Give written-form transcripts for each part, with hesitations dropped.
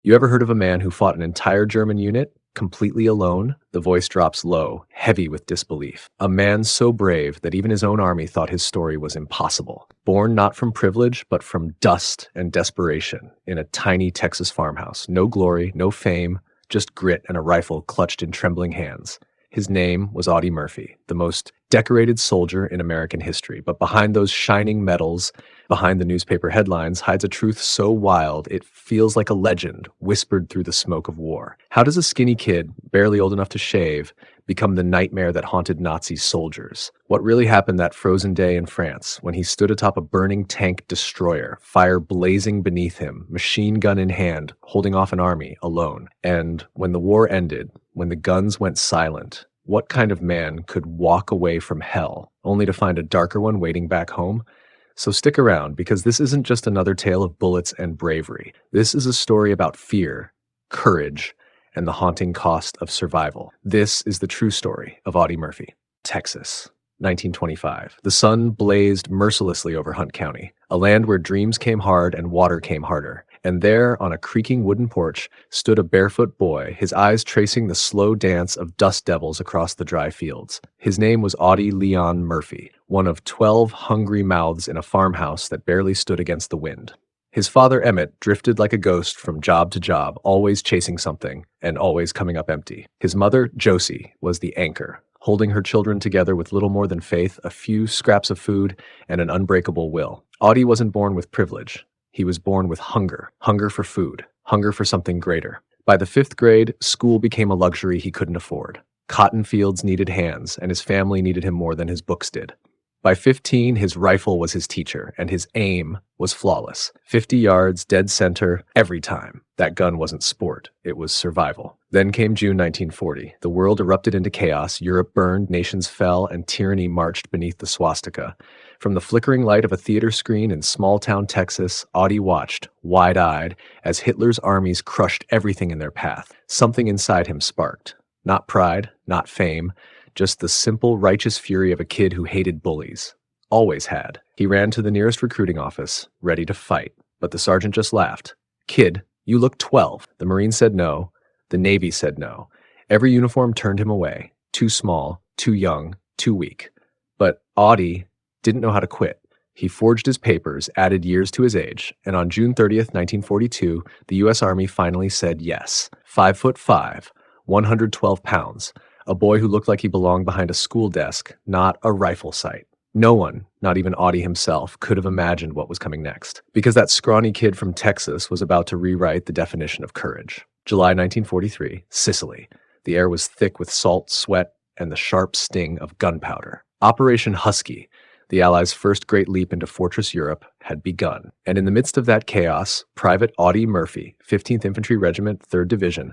You ever heard of a man who fought an entire German unit completely alone? The voice drops low, heavy with disbelief. A man so brave that even his own army thought his story was impossible. Born not from privilege, but from dust and desperation in a tiny Texas farmhouse. No glory, no fame, just grit and a rifle clutched in trembling hands. His name was Audie Murphy, the most decorated soldier in American history. But behind those shining medals, behind the newspaper headlines, hides a truth so wild it feels like a legend whispered through the smoke of war. How does a skinny kid, barely old enough to shave, become the nightmare that haunted Nazi soldiers? What really happened that frozen day in France when he stood atop a burning tank destroyer, fire blazing beneath him, machine gun in hand, holding off an army alone? And when the war ended, when the guns went silent, what kind of man could walk away from hell only to find a darker one waiting back home? So stick around, because this isn't just another tale of bullets and bravery. This is a story about fear, courage, and the haunting cost of survival. This is the true story of Audie Murphy. Texas, 1925. The sun blazed mercilessly over Hunt County, a land where dreams came hard and water came harder. And there, on a creaking wooden porch, stood a barefoot boy, his eyes tracing the slow dance of dust devils across the dry fields. His name was Audie Leon Murphy, one of 12 hungry mouths in a farmhouse that barely stood against the wind. His father, Emmett, drifted like a ghost from job to job, always chasing something and always coming up empty. His mother, Josie, was the anchor, holding her children together with little more than faith, a few scraps of food, and an unbreakable will. Audie wasn't born with privilege. He was born with hunger for food, hunger for something greater. By the 5th grade, school became a luxury he couldn't afford. Cotton fields needed hands, and his family needed him more than his books did. By 15, his rifle was his teacher, and his aim was flawless. 50 yards, dead center, every time. That gun wasn't sport, it was survival. Then came June 1940. The world erupted into chaos, Europe burned, nations fell, and tyranny marched beneath the swastika. From the flickering light of a theater screen in small-town Texas, Audie watched, wide-eyed, as Hitler's armies crushed everything in their path. Something inside him sparked. Not pride, not fame, just the simple, righteous fury of a kid who hated bullies. Always had. He ran to the nearest recruiting office, ready to fight. But the sergeant just laughed. "Kid, you look 12. The Marines said no. The Navy said no. Every uniform turned him away. Too small, too young, too weak. But Audie didn't know how to quit. He forged his papers, added years to his age, and on June 30th, 1942, the U.S. Army finally said yes. 5'5", 112 pounds. A boy who looked like he belonged behind a school desk, not a rifle sight. No one, not even Audie himself, could have imagined what was coming next, because that scrawny kid from Texas was about to rewrite the definition of courage. July 1943, Sicily. The air was thick with salt, sweat, and the sharp sting of gunpowder. Operation Husky, the Allies' first great leap into Fortress Europe, had begun. And in the midst of that chaos, Private Audie Murphy, 15th Infantry Regiment, 3rd Division,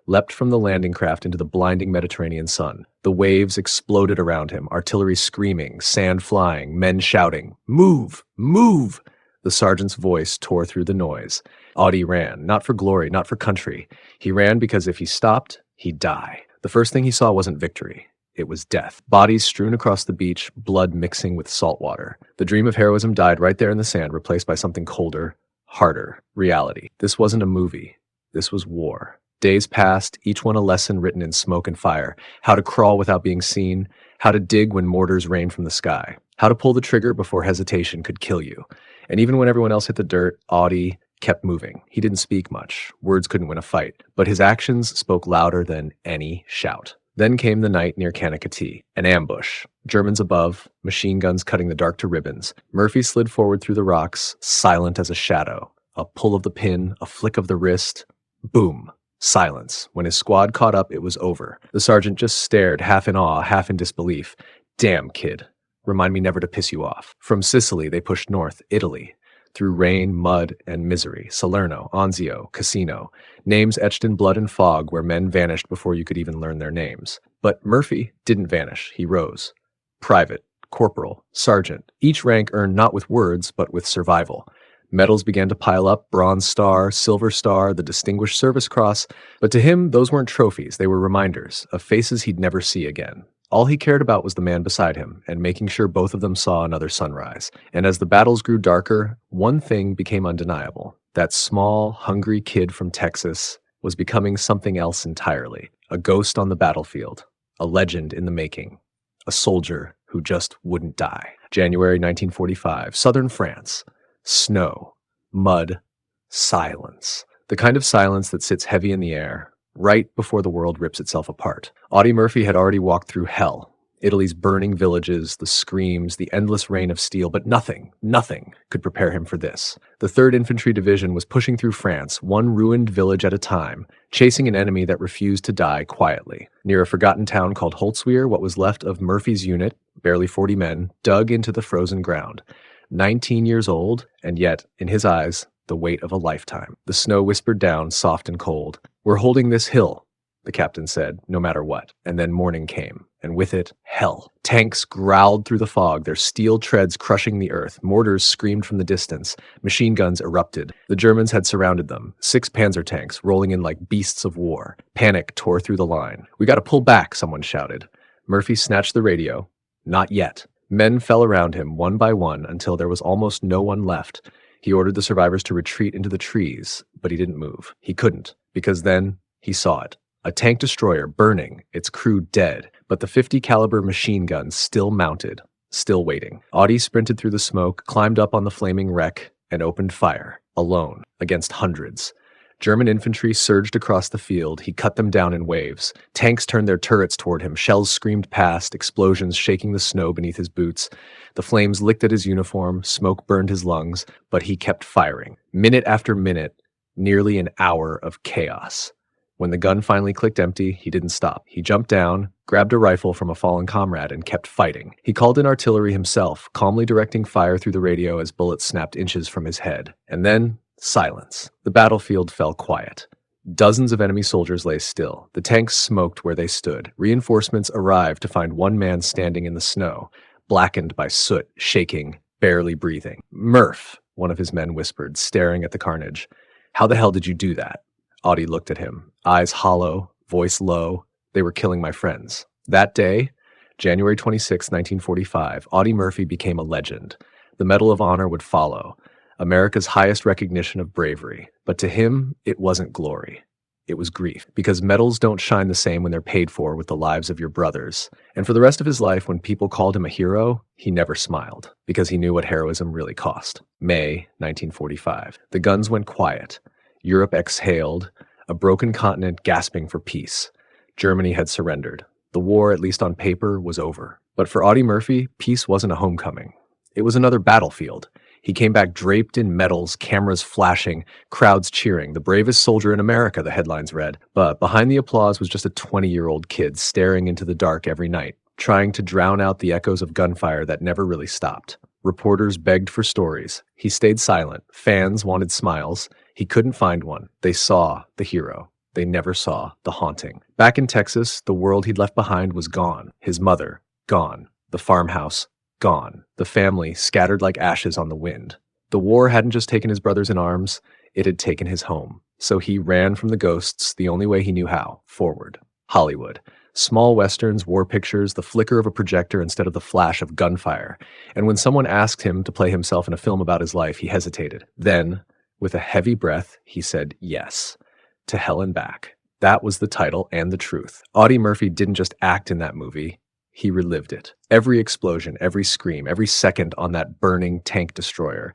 leapt from the landing craft into the blinding Mediterranean sun. The waves exploded around him, artillery screaming, sand flying, men shouting, "Move! Move!" The sergeant's voice tore through the noise. Audie ran, not for glory, not for country. He ran because if he stopped, he'd die. The first thing he saw wasn't victory. It was death. Bodies strewn across the beach, blood mixing with salt water. The dream of heroism died right there in the sand, replaced by something colder, harder, reality. This wasn't a movie. This was war. Days passed, each one a lesson written in smoke and fire. How to crawl without being seen. How to dig when mortars rain from the sky. How to pull the trigger before hesitation could kill you. And even when everyone else hit the dirt, Audie kept moving. He didn't speak much. Words couldn't win a fight. But his actions spoke louder than any shout. Then came the night near Kaneköti, an ambush. Germans above, machine guns cutting the dark to ribbons. Murphy slid forward through the rocks, silent as a shadow. A pull of the pin, a flick of the wrist. Boom. Silence. When his squad caught up, it was over. The sergeant just stared, half in awe, half in disbelief. "Damn, kid. Remind me never to piss you off." From Sicily, they pushed north, Italy. Through rain, mud, and misery. Salerno, Anzio, Cassino. Names etched in blood and fog where men vanished before you could even learn their names. But Murphy didn't vanish. He rose. Private, corporal, sergeant. Each rank earned not with words, but with survival. Medals began to pile up, Bronze Star, Silver Star, the Distinguished Service Cross. But to him, those weren't trophies. They were reminders of faces he'd never see again. All he cared about was the man beside him, and making sure both of them saw another sunrise. And as the battles grew darker, one thing became undeniable. That small, hungry kid from Texas was becoming something else entirely. A ghost on the battlefield, a legend in the making, a soldier who just wouldn't die. January 1945, southern France. Snow, mud, silence. The kind of silence that sits heavy in the air, right before the world rips itself apart. Audie Murphy had already walked through hell. Italy's burning villages, the screams, the endless rain of steel, but nothing could prepare him for this. The 3rd Infantry Division was pushing through France, one ruined village at a time, chasing an enemy that refused to die quietly. Near a forgotten town called Holzwehr, what was left of Murphy's unit, barely 40 men, dug into the frozen ground. 19 years old, and yet, in his eyes, the weight of a lifetime. The snow whispered down, soft and cold. "We're holding this hill," the captain said, no matter what. And then morning came, and with it, hell. Tanks growled through the fog, their steel treads crushing the earth. Mortars screamed from the distance. Machine guns erupted. The Germans had surrounded them. 6 Panzer tanks, rolling in like beasts of war. Panic tore through the line. "We gotta pull back," someone shouted. Murphy snatched the radio. Not yet. Men fell around him, one by one, until there was almost no one left. He ordered the survivors to retreat into the trees, but he didn't move. He couldn't, because then he saw it. A tank destroyer burning, its crew dead, but the 50 caliber machine guns still mounted, still waiting. Audie sprinted through the smoke, climbed up on the flaming wreck, and opened fire, alone, against hundreds. German infantry surged across the field. He cut them down in waves. Tanks turned their turrets toward him. Shells screamed past, explosions shaking the snow beneath his boots. The flames licked at his uniform, smoke burned his lungs, but he kept firing. Minute after minute, nearly an hour of chaos. When the gun finally clicked empty, he didn't stop. He jumped down, grabbed a rifle from a fallen comrade, and kept fighting. He called in artillery himself, calmly directing fire through the radio as bullets snapped inches from his head. And then, silence. The battlefield fell quiet. Dozens of enemy soldiers lay still. The tanks smoked where they stood. Reinforcements arrived to find one man standing in the snow, blackened by soot, shaking, barely breathing. "Murph," one of his men whispered, staring at the carnage. "How the hell did you do that?" Audie looked at him, eyes hollow, voice low. "They were killing my friends." That day, January 26, 1945, Audie Murphy became a legend. The Medal of Honor would follow, America's highest recognition of bravery. But to him, it wasn't glory. It was grief, because medals don't shine the same when they're paid for with the lives of your brothers. And for the rest of his life, when people called him a hero, he never smiled, because he knew what heroism really cost. May 1945. The guns went quiet. Europe exhaled, a broken continent gasping for peace. Germany had surrendered. The war, at least on paper, was over. But for Audie Murphy, peace wasn't a homecoming. It was another battlefield. He came back draped in medals, cameras flashing, crowds cheering. The bravest soldier in America, the headlines read. But behind the applause was just a 20-year-old kid staring into the dark every night, trying to drown out the echoes of gunfire that never really stopped. Reporters begged for stories. He stayed silent. Fans wanted smiles. He couldn't find one. They saw the hero. They never saw the haunting. Back in Texas, the world he'd left behind was gone. His mother, gone. The farmhouse, gone. The family scattered like ashes on the wind. The war hadn't just taken his brothers in arms, it had taken his home. So he ran from the ghosts the only way he knew how, forward. Hollywood. Small westerns, war pictures, the flicker of a projector instead of the flash of gunfire. And when someone asked him to play himself in a film about his life, he hesitated. Then, with a heavy breath, he said yes. To Hell and Back. That was the title and the truth. Audie Murphy didn't just act in that movie. He relived it. Every explosion, every scream, every second on that burning tank destroyer.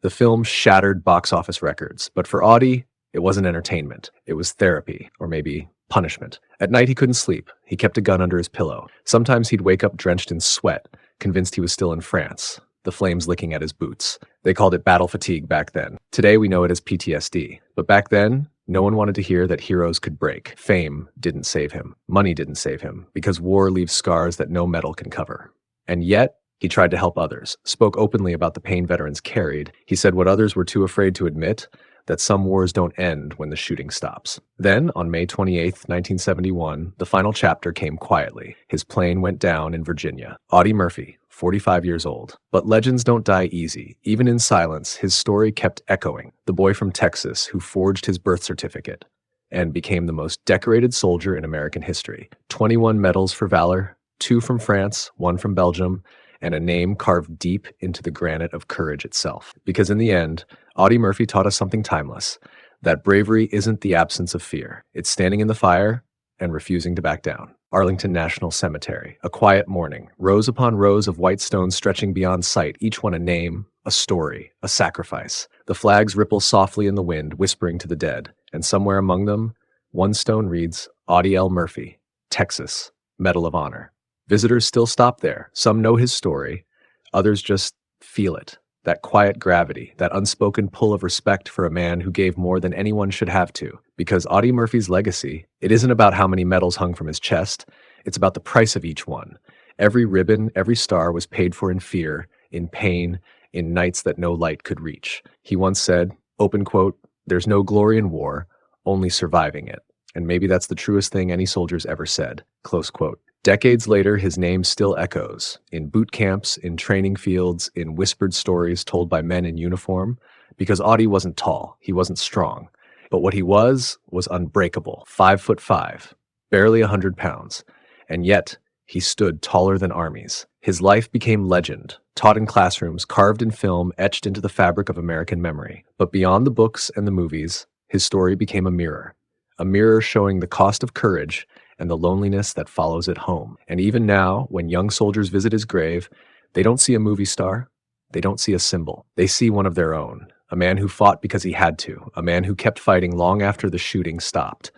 The film shattered box office records. But for Audie, it wasn't entertainment. It was therapy, or maybe punishment. At night, he couldn't sleep. He kept a gun under his pillow. Sometimes he'd wake up drenched in sweat, convinced he was still in France, the flames licking at his boots. They called it battle fatigue back then. Today, we know it as PTSD. But back then, no one wanted to hear that heroes could break. Fame didn't save him. Money didn't save him, because war leaves scars that no medal can cover. And yet, he tried to help others, spoke openly about the pain veterans carried. He said what others were too afraid to admit, that some wars don't end when the shooting stops. Then, on May 28, 1971, the final chapter came quietly. His plane went down in Virginia. Audie Murphy, 45 years old. But legends don't die easy. Even in silence, his story kept echoing. The boy from Texas who forged his birth certificate and became the most decorated soldier in American history. 21 medals for valor, 2 from France, 1 from Belgium, and a name carved deep into the granite of courage itself. Because in the end, Audie Murphy taught us something timeless, that bravery isn't the absence of fear. It's standing in the fire and refusing to back down. Arlington National Cemetery, a quiet morning, rows upon rows of white stones stretching beyond sight, each one a name, a story, a sacrifice. The flags ripple softly in the wind, whispering to the dead, and somewhere among them, one stone reads, Audie L. Murphy, Texas, Medal of Honor. Visitors still stop there. Some know his story, others just feel it. That quiet gravity, that unspoken pull of respect for a man who gave more than anyone should have to. Because Audie Murphy's legacy, it isn't about how many medals hung from his chest, it's about the price of each one. Every ribbon, every star was paid for in fear, in pain, in nights that no light could reach. He once said, open quote, "There's no glory in war, only surviving it." And maybe that's the truest thing any soldier's ever said, close quote. Decades later, his name still echoes in boot camps, in training fields, in whispered stories told by men in uniform, because Audie wasn't tall, he wasn't strong. But what he was unbreakable, 5'5", barely 100 pounds. And yet, he stood taller than armies. His life became legend, taught in classrooms, carved in film, etched into the fabric of American memory. But beyond the books and the movies, his story became a mirror showing the cost of courage and the loneliness that follows it home. And even now, when young soldiers visit his grave, they don't see a movie star, they don't see a symbol. They see one of their own, a man who fought because he had to, a man who kept fighting long after the shooting stopped.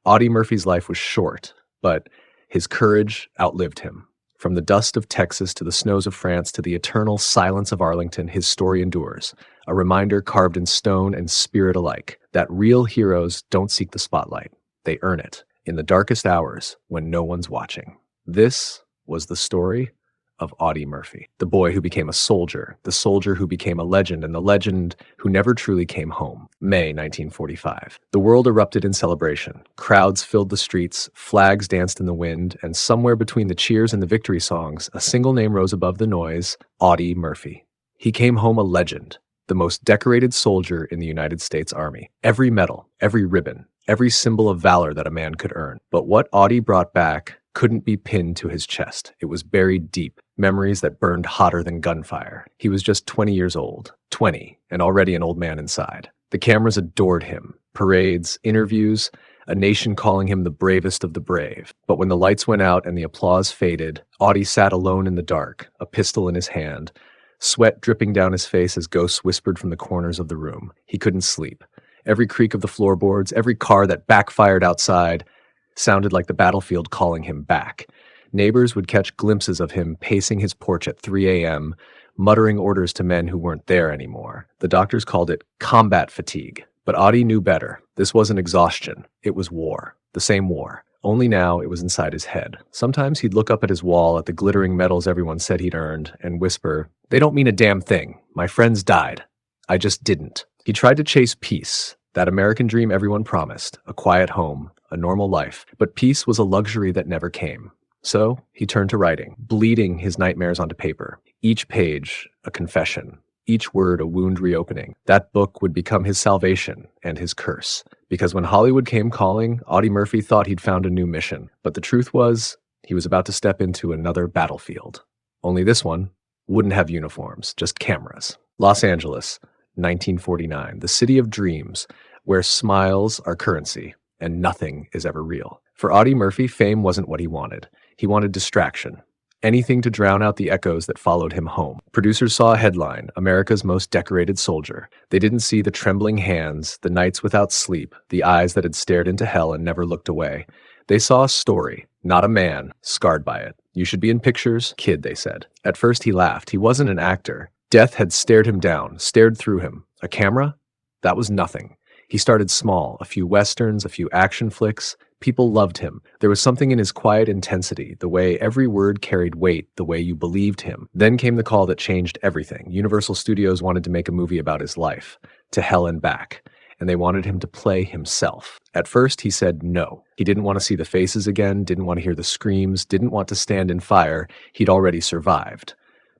Audie Murphy's life was short, but his courage outlived him. From the dust of Texas to the snows of France to the eternal silence of Arlington, his story endures, a reminder carved in stone and spirit alike, that real heroes don't seek the spotlight, they earn it. In the darkest hours when no one's watching. This was the story of Audie Murphy, the boy who became a soldier, the soldier who became a legend, and the legend who never truly came home. May 1945. The world erupted in celebration. Crowds filled the streets, flags danced in the wind, and somewhere between the cheers and the victory songs, a single name rose above the noise, Audie Murphy. He came home a legend, the most decorated soldier in the United States Army. Every medal, every ribbon, every symbol of valor that a man could earn. But what Audie brought back couldn't be pinned to his chest. It was buried deep, memories that burned hotter than gunfire. He was just 20 years old, 20, and already an old man inside. The cameras adored him. Parades, interviews, a nation calling him the bravest of the brave. But when the lights went out and the applause faded, Audie sat alone in the dark, a pistol in his hand, sweat dripping down his face as ghosts whispered from the corners of the room. He couldn't sleep. Every creak of the floorboards, every car that backfired outside sounded like the battlefield calling him back. Neighbors would catch glimpses of him pacing his porch at 3 a.m., muttering orders to men who weren't there anymore. The doctors called it combat fatigue. But Audie knew better. This wasn't exhaustion. It was war. The same war. Only now it was inside his head. Sometimes he'd look up at his wall at the glittering medals everyone said he'd earned and whisper, "They don't mean a damn thing. My friends died. I just didn't." He tried to chase peace, that American dream everyone promised, a quiet home, a normal life. But peace was a luxury that never came. So he turned to writing, bleeding his nightmares onto paper. Each page, a confession. Each word, a wound reopening. That book would become his salvation and his curse. Because when Hollywood came calling, Audie Murphy thought he'd found a new mission. But the truth was, he was about to step into another battlefield. Only this one wouldn't have uniforms, just cameras. Los Angeles, 1949, the city of dreams, where smiles are currency and nothing is ever real. For Audie Murphy, fame wasn't what he wanted. He wanted distraction. Anything to drown out the echoes that followed him home. Producers saw a headline, America's Most Decorated Soldier. They didn't see the trembling hands, the nights without sleep, the eyes that had stared into hell and never looked away. They saw a story, not a man, scarred by it. You should be in pictures, kid, they said. At first he laughed. He wasn't an actor. Death had stared him down, stared through him. A camera? That was nothing. He started small, a few westerns, a few action flicks. People loved him. There was something in his quiet intensity, the way every word carried weight, the way you believed him. Then came the call that changed everything. Universal Studios wanted to make a movie about his life, to hell and back, and they wanted him to play himself. At first, he said no. He didn't want to see the faces again, didn't want to hear the screams, didn't want to stand in fire. He'd already survived.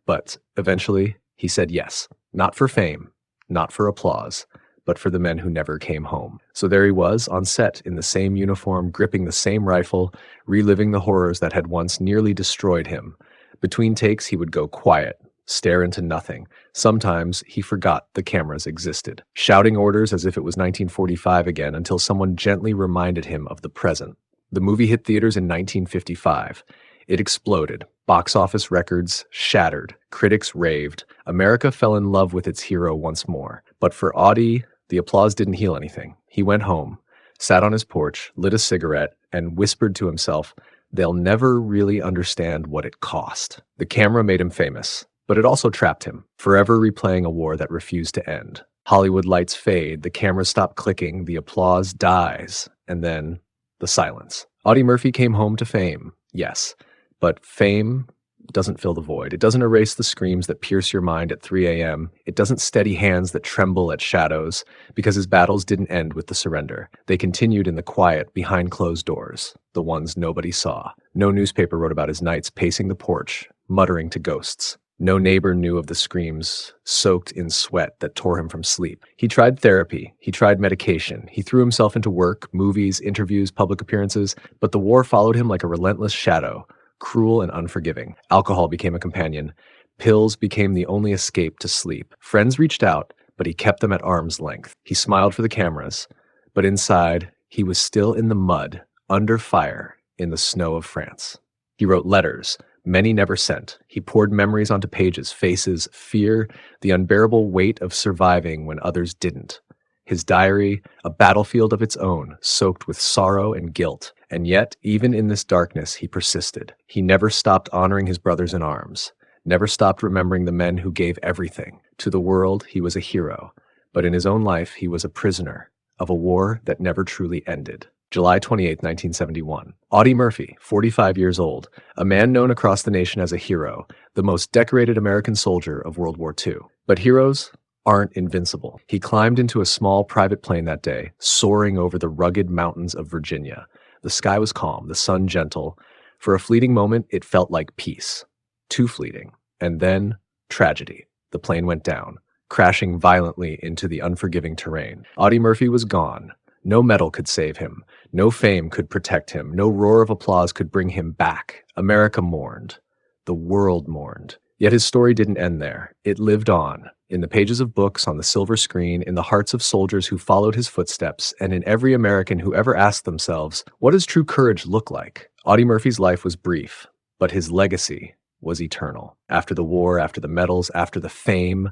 But eventually, he said yes. Not for fame, not for applause, but for the men who never came home. So there he was, on set, in the same uniform, gripping the same rifle, reliving the horrors that had once nearly destroyed him. Between takes, he would go quiet, stare into nothing. Sometimes he forgot the cameras existed, shouting orders as if it was 1945 again until someone gently reminded him of the present. The movie hit theaters in 1955. It exploded. Box office records shattered. Critics raved. America fell in love with its hero once more. But for Audie, the applause didn't heal anything. He went home, sat on his porch, lit a cigarette, and whispered to himself, "They'll never really understand what it cost." The camera made him famous, but it also trapped him, forever replaying a war that refused to end. Hollywood lights fade, the cameras stop clicking, the applause dies, and then the silence. Audie Murphy came home to fame, yes, but fame doesn't fill the void. It doesn't erase the screams that pierce your mind at 3 a.m. It doesn't steady hands that tremble at shadows, because his battles didn't end with the surrender. They continued in the quiet, behind closed doors, the ones nobody saw. No newspaper wrote about his nights pacing the porch, muttering to ghosts. No neighbor knew of the screams, soaked in sweat, that tore him from sleep. He tried therapy. He tried medication. He threw himself into work, movies, interviews, public appearances, but the war followed him like a relentless shadow, cruel and unforgiving. Alcohol became a companion. Pills became the only escape to sleep. Friends reached out, but he kept them at arm's length. He smiled for the cameras, but inside, he was still in the mud, under fire, in the snow of France. He wrote letters, many never sent. He poured memories onto pages, faces, fear, the unbearable weight of surviving when others didn't. His diary, a battlefield of its own, soaked with sorrow and guilt. And yet, even in this darkness, he persisted. He never stopped honoring his brothers in arms, never stopped remembering the men who gave everything. To the world, he was a hero, but in his own life, he was a prisoner of a war that never truly ended. July 28, 1971. Audie Murphy, 45 years old, a man known across the nation as a hero, the most decorated American soldier of World War II. But heroes aren't invincible. He climbed into a small private plane that day, soaring over the rugged mountains of Virginia. The sky was calm, the sun gentle. For a fleeting moment, it felt like peace. Too fleeting. And then, tragedy. The plane went down, crashing violently into the unforgiving terrain. Audie Murphy was gone. No medal could save him. No fame could protect him. No roar of applause could bring him back. America mourned. The world mourned. Yet his story didn't end there. It lived on, in the pages of books, on the silver screen, in the hearts of soldiers who followed his footsteps, and in every American who ever asked themselves, what does true courage look like? Audie Murphy's life was brief, but his legacy was eternal. After the war, after the medals, after the fame,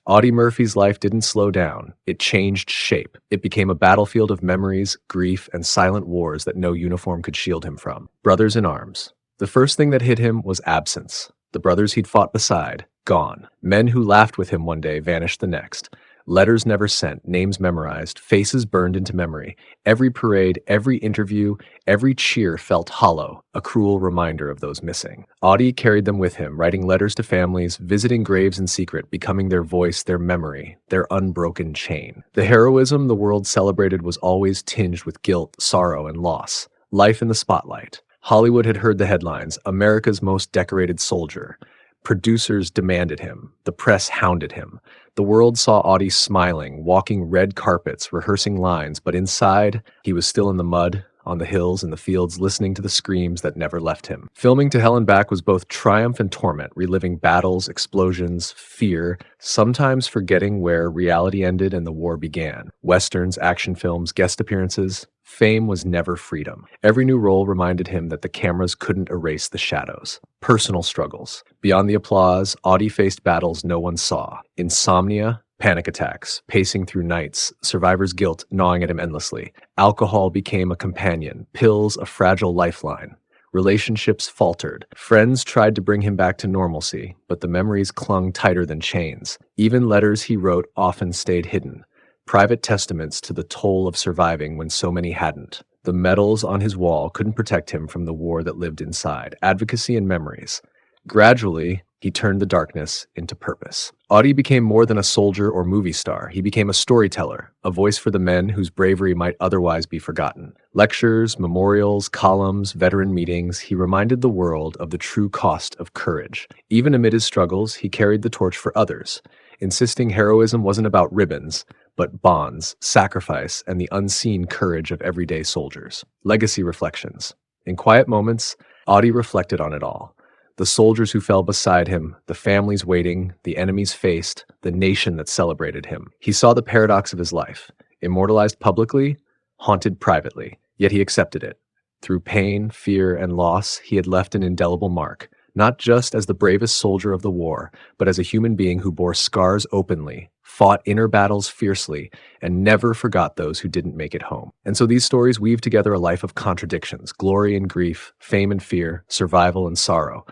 Audie Murphy's life didn't slow down. It changed shape. It became a battlefield of memories, grief, and silent wars that no uniform could shield him from. Brothers in arms. The first thing that hit him was absence. The brothers he'd fought beside, gone. Men who laughed with him one day vanished the next. Letters never sent, names memorized, faces burned into memory. Every parade, every interview, every cheer felt hollow, a cruel reminder of those missing. Audie carried them with him, writing letters to families, visiting graves in secret, becoming their voice, their memory, their unbroken chain. The heroism the world celebrated was always tinged with guilt, sorrow, and loss. Life in the spotlight. Hollywood had heard the headlines, America's most decorated soldier. Producers demanded him. The press hounded him. The world saw Audie smiling, walking red carpets, rehearsing lines, but inside, he was still in the mud, on the hills and the fields, listening to the screams that never left him. Filming To Hell and Back was both triumph and torment, reliving battles, explosions, fear, sometimes forgetting where reality ended and the war began. Westerns, action films, guest appearances. Fame was never freedom. Every new role reminded him that the cameras couldn't erase the shadows. Personal struggles. Beyond the applause, Audie faced battles no one saw. Insomnia, panic attacks, pacing through nights, survivor's guilt gnawing at him endlessly. Alcohol became a companion, pills a fragile lifeline. Relationships faltered. Friends tried to bring him back to normalcy, but the memories clung tighter than chains. Even letters he wrote often stayed hidden. Private testaments to the toll of surviving when so many hadn't. The medals on his wall couldn't protect him from the war that lived inside, advocacy and memories. Gradually, he turned the darkness into purpose. Audie became more than a soldier or movie star. He became a storyteller, a voice for the men whose bravery might otherwise be forgotten. Lectures, memorials, columns, veteran meetings, he reminded the world of the true cost of courage. Even amid his struggles, he carried the torch for others, insisting heroism wasn't about ribbons, but bonds, sacrifice, and the unseen courage of everyday soldiers. Legacy reflections. In quiet moments, Audie reflected on it all. The soldiers who fell beside him, the families waiting, the enemies faced, the nation that celebrated him. He saw the paradox of his life, immortalized publicly, haunted privately, yet he accepted it. Through pain, fear, and loss, he had left an indelible mark, not just as the bravest soldier of the war, but as a human being who bore scars openly, fought inner battles fiercely, and never forgot those who didn't make it home. And so these stories weave together a life of contradictions, glory and grief, fame and fear, survival and sorrow.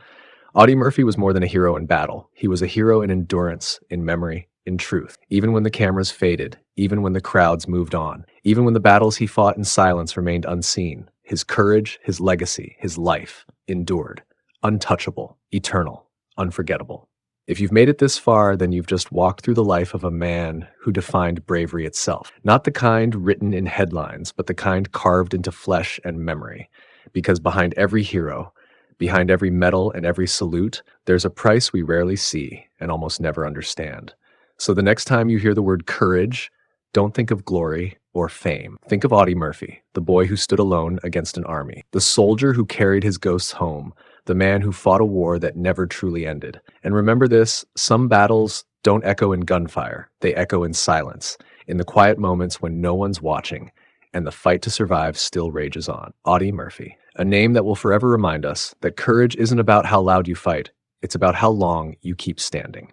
Audie Murphy was more than a hero in battle. He was a hero in endurance, in memory, in truth. Even when the cameras faded, even when the crowds moved on, even when the battles he fought in silence remained unseen, his courage, his legacy, his life endured. Untouchable, eternal, unforgettable. If you've made it this far, then you've just walked through the life of a man who defined bravery itself. Not the kind written in headlines, but the kind carved into flesh and memory. Because behind every hero, behind every medal and every salute, there's a price we rarely see and almost never understand. So the next time you hear the word courage, don't think of glory or fame. Think of Audie Murphy, the boy who stood alone against an army, the soldier who carried his ghosts home, the man who fought a war that never truly ended. And remember this, some battles don't echo in gunfire, they echo in silence, in the quiet moments when no one's watching, and the fight to survive still rages on. Audie Murphy, a name that will forever remind us that courage isn't about how loud you fight, it's about how long you keep standing.